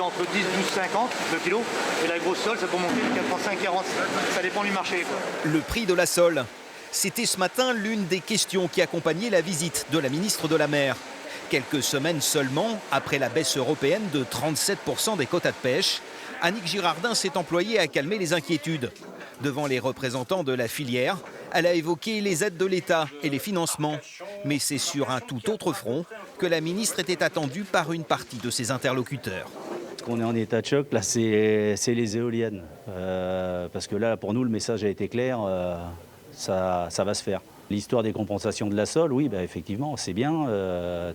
entre 10, 12,50 le kilo. Et la grosse sole, ça peut monter de 85,40. Ça dépend du marché, quoi. Le prix de la sole, c'était ce matin l'une des questions qui accompagnait la visite de la ministre de la Mer. Quelques semaines seulement après la baisse européenne de 37% des quotas de pêche, Annick Girardin s'est employée à calmer les inquiétudes. Devant les représentants de la filière, elle a évoqué les aides de l'État et les financements. Mais c'est sur un tout autre front que la ministre était attendue par une partie de ses interlocuteurs. Ce qu'on est en état de choc, là, c'est les éoliennes. Parce que là, pour nous, le message a été clair, ça va se faire. L'histoire des compensations de la sole, oui, effectivement, c'est bien,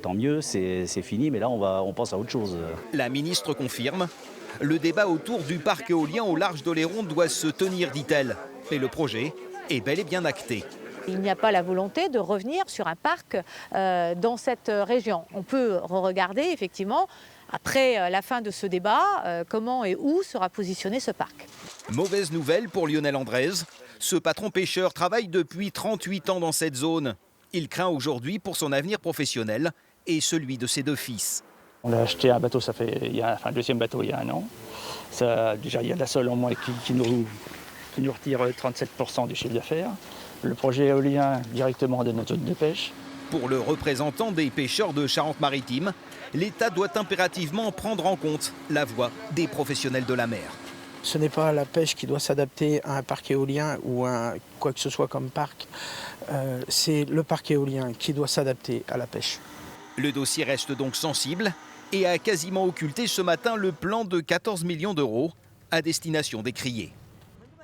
tant mieux, c'est fini, mais là, on pense à autre chose. La ministre confirme. Le débat autour du parc éolien au large d'Oléron doit se tenir, dit-elle. Et le projet est bel et bien acté. Il n'y a pas la volonté de revenir sur un parc dans cette région. On peut regarder effectivement, après la fin de ce débat, comment et où sera positionné ce parc. Mauvaise nouvelle pour Lionel Andrés. Ce patron pêcheur travaille depuis 38 ans dans cette zone. Il craint aujourd'hui pour son avenir professionnel et celui de ses 2 fils. On a acheté un bateau, un deuxième bateau il y a 1 an. Déjà, il y a de la sole en moins qui nous retire 37% du chiffre d'affaires. Le projet éolien directement de notre zone de pêche. Pour le représentant des pêcheurs de Charente-Maritime, l'État doit impérativement prendre en compte la voix des professionnels de la mer. Ce n'est pas la pêche qui doit s'adapter à un parc éolien ou à quoi que ce soit comme parc. C'est le parc éolien qui doit s'adapter à la pêche. Le dossier reste donc sensible et a quasiment occulté ce matin le plan de 14 millions d'euros à destination des criées.